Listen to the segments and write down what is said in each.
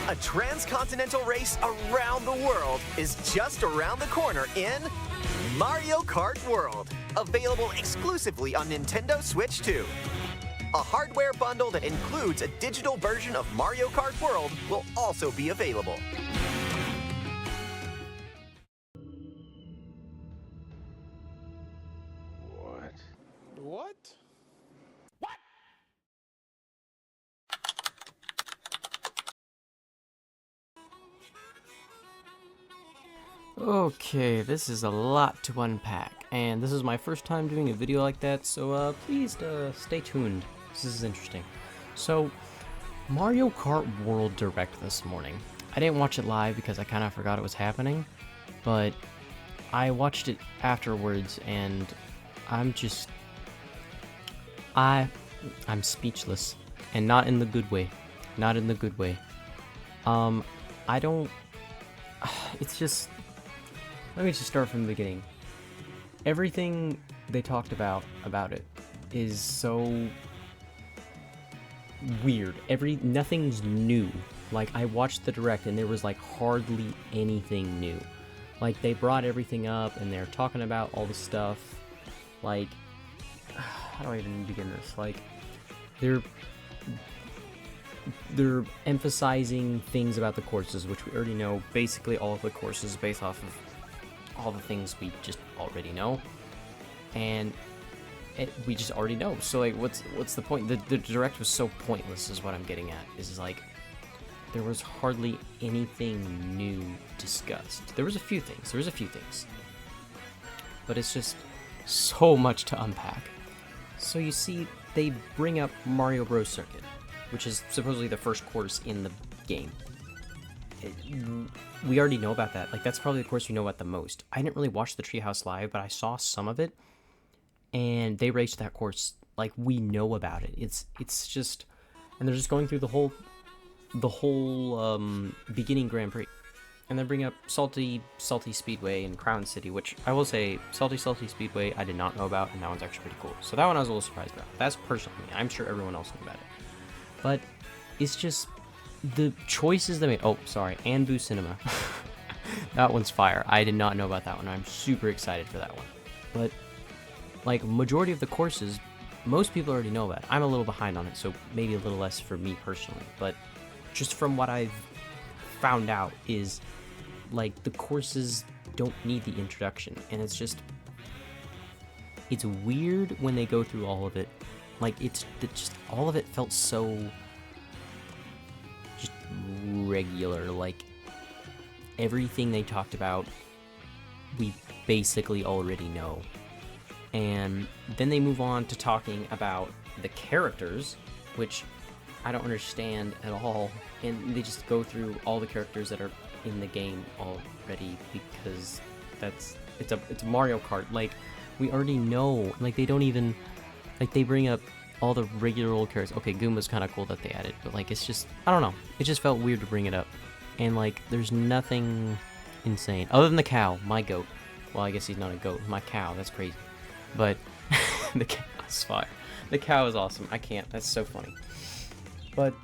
A transcontinental race around the world is just around the corner in Mario Kart World, available exclusively on Nintendo Switch 2. A hardware bundle that includes a digital version of Mario Kart World will also be available. What? Okay, this is a lot to unpack, and this is my first time doing a video like that, so please stay tuned. This is interesting. So, Mario Kart World Direct this morning. I didn't watch it live because I kind of forgot it was happening, but I watched it afterwards, and I'm speechless, and not in the good way. Not in the good way. I don't... It's just... Let me just start from the beginning. Everything they talked about it is so weird. Nothing's new. Like, I watched the Direct and there was like hardly anything new. Like, they brought everything up and they're talking about all the stuff. Like, how do I even begin this? Like, they're emphasizing things about the courses, which we already know. Basically, all of the courses based off of all the things we just already know, and we just already know. So like, what's the point? The Direct was so pointless, is what I'm getting at. Is like, there was hardly anything new discussed. There was a few things, but it's just so much to unpack. So you see, they bring up Mario Bros. Circuit, which is supposedly the first course in the game. We already know about that. Like, that's probably the course we know about the most. I didn't really watch the Treehouse Live, but I saw some of it, and they raced that course. Like, we know about it. It's just, and they're just going through the whole beginning Grand Prix, and then bring up Salty Speedway and Crown City, which I will say, Salty Speedway I did not know about, and that one's actually pretty cool. So that one I was a little surprised about. That's personally me. I'm sure everyone else knew about it, but it's just the choices they made. Oh, sorry, and Boo Cinema. That one's fire. I did not know about that one. I'm super excited for that one. But like, majority of the courses, most people already know about it. I'm a little behind on it, so maybe a little less for me personally. But just from what I've found out is, like, the courses don't need the introduction, and it's weird when they go through all of it. Like, it's just all of it felt so just regular. Like, everything they talked about, we basically already know. And then they move on to talking about the characters, which I don't understand at all. And they just go through all the characters that are in the game already, because it's Mario Kart. Like, we already know. Like, they don't even, like, they bring up all the regular old characters. Okay, Goomba's kind of cool that they added, but like, it's just, I don't know. It just felt weird to bring it up. And like, there's nothing insane other than the cow, my goat. Well, I guess he's not a goat. My cow, that's crazy. But the cow is fire. The cow is awesome. I can't. That's so funny. But,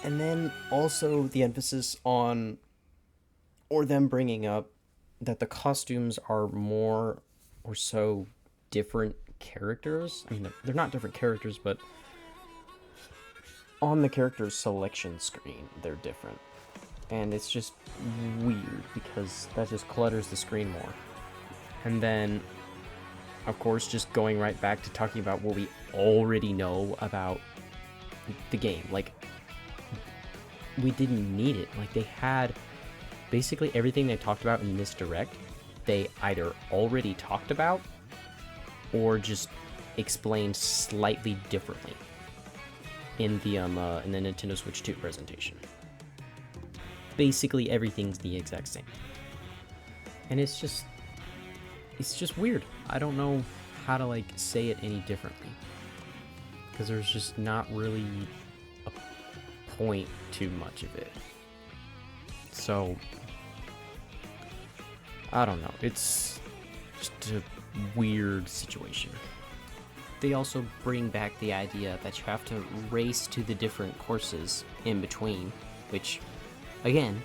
and then also the emphasis on, or them bringing up that the costumes are more or so different characters. I mean, they're not different characters, but on the character's selection screen, they're different. And it's just weird, because that just clutters the screen more. And then, of course, just going right back to talking about what we already know about the game. Like, we didn't need it. Like, they had basically everything they talked about in this Direct, they either already talked about or just explained slightly differently in the Nintendo Switch 2 presentation. Basically everything's the exact same, and it's just weird. I don't know how to like say it any differently, because there's just not really a point to much of it. So I don't know, it's just a weird situation. They also bring back the idea that you have to race to the different courses in between, which again,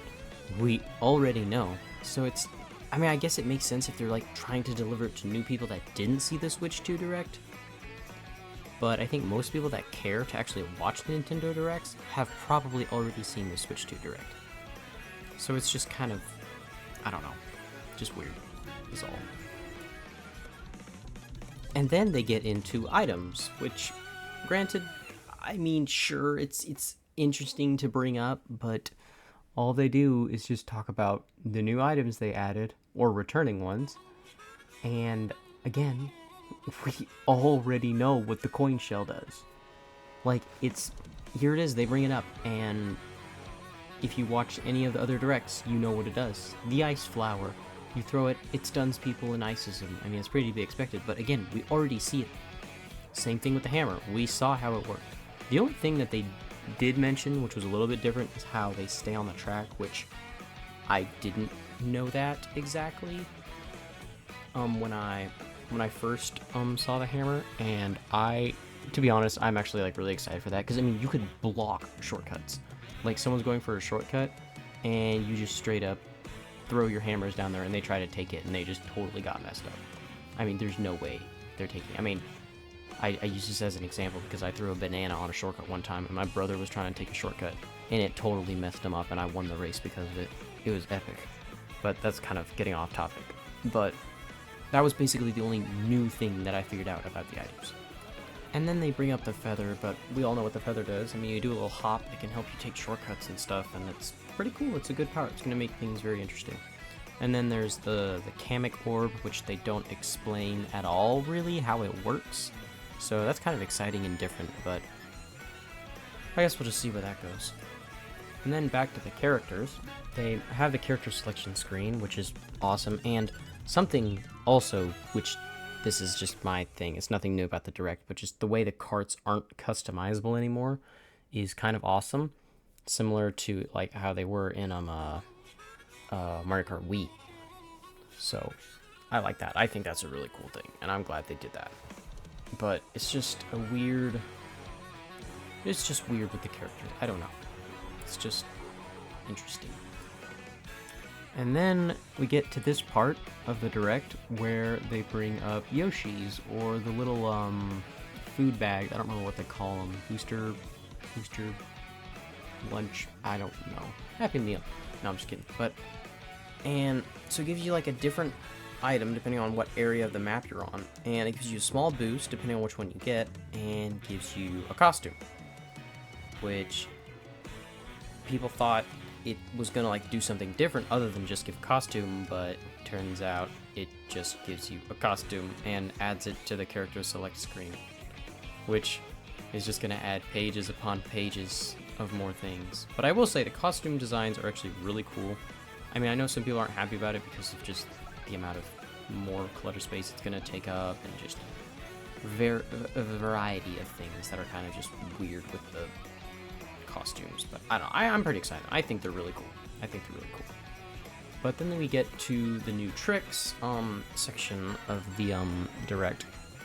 we already know. So it's, I mean, I guess it makes sense if they're like trying to deliver it to new people that didn't see the Switch 2 Direct. But I think most people that care to actually watch the Nintendo Directs have probably already seen the Switch 2 Direct. So it's just kind of, I don't know, just weird is all. And then they get into items, which, granted, I mean, sure, it's interesting to bring up, but all they do is just talk about the new items they added, or returning ones, and again, we already know what the coin shell does. Like, it's, here it is, they bring it up, and if you watch any of the other directs, you know what it does. The ice flower, you throw it, it stuns people and ices them. I mean, it's pretty to be expected, but again, we already see it. Same thing with the hammer, we saw how it worked. The only thing that they did mention, which was a little bit different, is how they stay on the track, which I didn't know that exactly when I first saw the hammer, and to be honest, I'm actually like really excited for that, because I mean, you could block shortcuts. Like, someone's going for a shortcut, and you just straight up throw your hammers down there, and they try to take it, and they just totally got messed up. I mean, there's no way they're taking, I mean, I use this as an example because I threw a banana on a shortcut one time, and my brother was trying to take a shortcut, and it totally messed him up, and I won the race because of it. It was epic. But that's kind of getting off topic. But that was basically the only new thing that I figured out about the items. And then they bring up the feather, but we all know what the feather does. I mean, you do a little hop, it can help you take shortcuts and stuff, and it's pretty cool. It's a good power. It's going to make things very interesting. And then there's the Kamek orb, which they don't explain at all, really, how it works. So that's kind of exciting and different, but I guess we'll just see where that goes. And then back to the characters. They have the character selection screen, which is awesome, and something also, which this is just my thing, it's nothing new about the Direct, but just the way the karts aren't customizable anymore is kind of awesome. Similar to like how they were in Mario Kart Wii. So I like that. I think that's a really cool thing, and I'm glad they did that. But it's just a weird, it's just weird with the character. I don't know. It's just interesting. And then we get to this part of the Direct where they bring up Yoshi's, or the little food bag. I don't remember what they call them. Booster lunch. I don't know. Happy Meal. No, I'm just kidding. And so it gives you like a different item depending on what area of the map you're on, and it gives you a small boost depending on which one you get, and gives you a costume, which people thought it was gonna like do something different other than just give a costume, but turns out it just gives you a costume and adds it to the character select screen, which is just gonna add pages upon pages of more things. But I will say the costume designs are actually really cool. I mean, I know some people aren't happy about it because of just the amount of more clutter space it's going to take up, and just a variety of things that are kind of just weird with the costumes. But I don't know, I'm pretty excited. I think they're really cool. But then we get to the new tricks section of the Direct,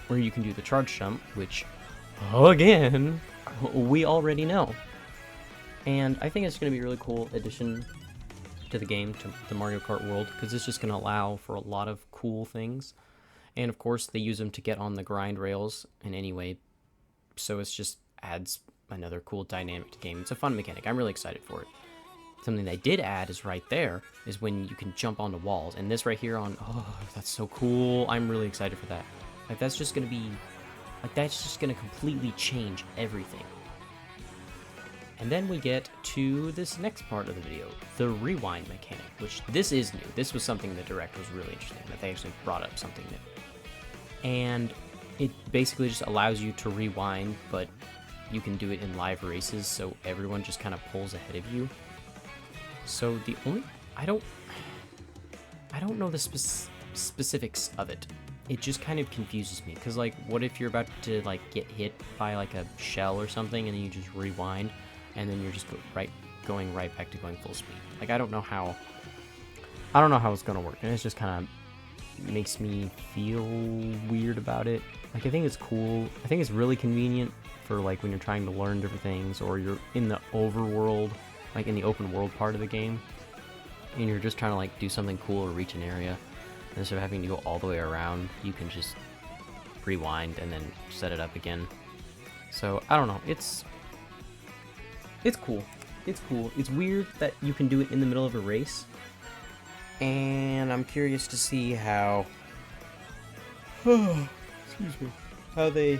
where you can do the charge jump, which again we already know, and I think it's going to be a really cool addition to the game, to the Mario Kart world, because it's just going to allow for a lot of cool things. And of course they use them to get on the grind rails in any way, so it's just adds another cool dynamic to the game. It's a fun mechanic. I'm really excited for it. Something they did add is right there, is when you can jump onto walls, and this right here on, oh, that's so cool. I'm really excited for that. Like, that's just going to be, like, that's just going to completely change everything. And then we get to this next part of the video, the rewind mechanic, which this is new. This was something the Direct was really interesting, that they actually brought up something new. And it basically just allows you to rewind, but you can do it in live races, so everyone just kind of pulls ahead of you. So the only, I don't know the specifics of it. It just kind of confuses me, because like, what if you're about to like get hit by like a shell or something, and then you just rewind, and then you're just going right back to going full speed. Like, I don't know how it's gonna work, and it's just kind of makes me feel weird about it. Like, I think it's cool. I think it's really convenient for like when you're trying to learn different things, or you're in the overworld like in the open world part of the game, and you're just trying to like do something cool or reach an area, and instead of having to go all the way around, you can just rewind and then set it up again. So I don't know, it's cool. It's cool. It's weird that you can do it in the middle of a race, and I'm curious to see how excuse me, how they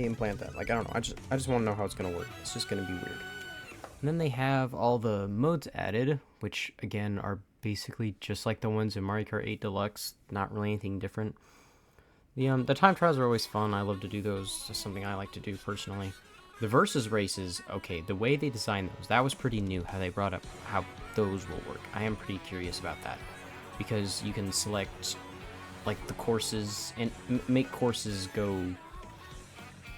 implant that. Like, I don't know, I just want to know how it's gonna work. It's just gonna be weird. And then they have all the modes added, which again are basically just like the ones in Mario Kart 8 Deluxe, not really anything different. The time trials are always fun. I love to do those. It's something I like to do personally. The versus races, okay, the way they designed those, that was pretty new, how they brought up how those will work. I am pretty curious about that, because you can select like the courses and make courses go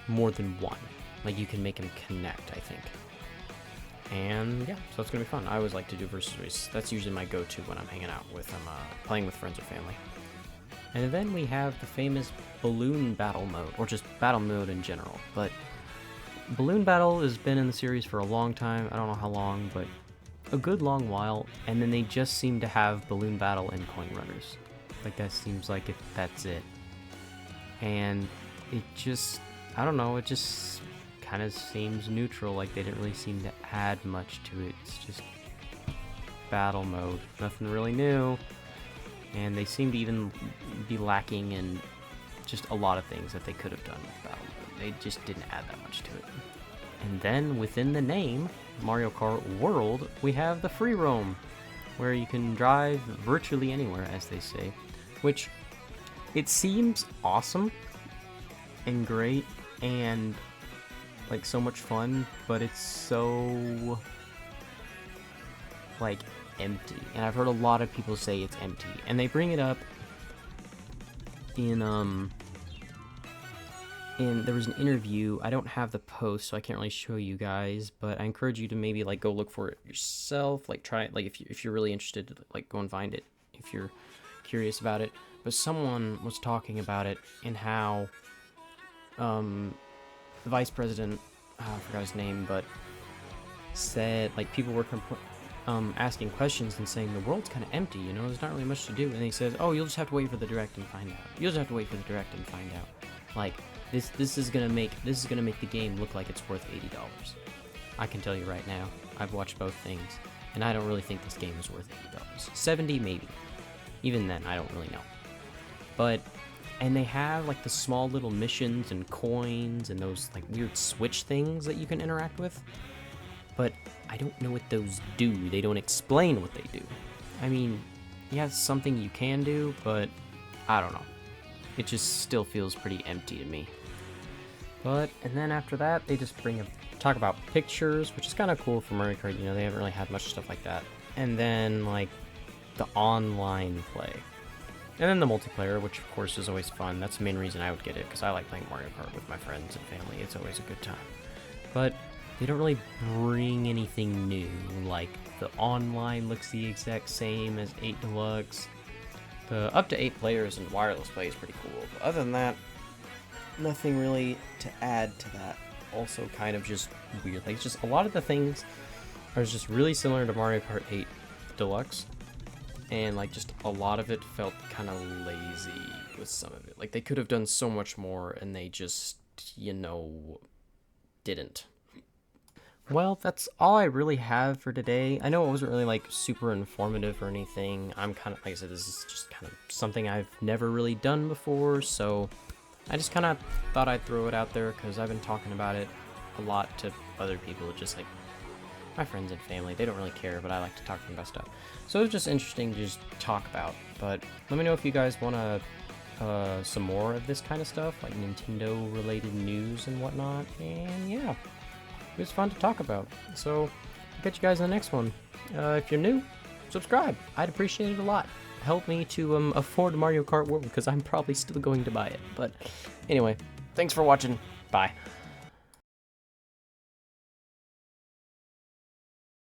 more than one. Like, you can make them connect, I think. And yeah, so it's gonna be fun. I always like to do versus races. That's usually my go-to when I'm hanging out with playing with friends or family. And then we have the famous balloon battle mode, or just battle mode in general. But balloon battle has been in the series for a long time. I don't know how long, but a good long while. And then they just seem to have balloon battle in coin runners. Like, that seems like that's it. And it just, I don't know, it just kind of seems neutral. Like, they didn't really seem to add much to it. It's just battle mode, nothing really new. And they seem to even be lacking in just a lot of things that they could have done with battle mode. They just didn't add that much to it. And then within the name, Mario Kart World, we have the free roam, where you can drive virtually anywhere, as they say, which it seems awesome and great and like so much fun, but it's so like empty. And I've heard a lot of people say it's empty, and they bring it up in there was an interview. I don't have the post, so I can't really show you guys, but I encourage you to maybe like go look for it yourself, like try it, like if you're really interested, like go and find it if you're curious about it. But someone was talking about it and how the vice president, I forgot his name, but said like people were asking questions and saying the world's kind of empty, you know, there's not really much to do. And he says, oh, you'll just have to wait for the direct and find out. You'll just have to wait for the direct and find out. Like, this is gonna make the game look like it's worth $80. I can tell you right now, I've watched both things, and I don't really think this game is worth $80. 70 maybe. Even then, I don't really know. But, and they have like the small little missions and coins and those like weird switch things that you can interact with. But I don't know what those do. They don't explain what they do. I mean, yeah, it's something you can do, but I don't know. It just still feels pretty empty to me. But, and then after that, they just talk about pictures, which is kind of cool for Mario Kart. You know, they haven't really had much stuff like that. And then, like, the online play. And then the multiplayer, which of course is always fun. That's the main reason I would get it, because I like playing Mario Kart with my friends and family. It's always a good time. But they don't really bring anything new. Like, the online looks the exact same as 8 Deluxe. The up to 8 players and wireless play is pretty cool. But other than that, nothing really to add to that. Also kind of just weird. Like, just a lot of the things are just really similar to Mario Kart 8 Deluxe. And like, just a lot of it felt kind of lazy with some of it. Like, they could have done so much more, and they just, you know, didn't. Well, that's all I really have for today. I know it wasn't really like super informative or anything. I'm kind of, like I said, this is just kind of something I've never really done before, so I just kind of thought I'd throw it out there because I've been talking about it a lot to other people, just like my friends and family. They don't really care, but I like to talk to them about stuff. So it was just interesting to just talk about. But let me know if you guys want to some more of this kind of stuff, like Nintendo related news and whatnot. And yeah, it was fun to talk about. So I'll catch you guys in the next one. If you're new, subscribe. I'd appreciate it a lot. Help me to afford Mario Kart World, because I'm probably still going to buy it. But anyway, thanks for watching. Bye.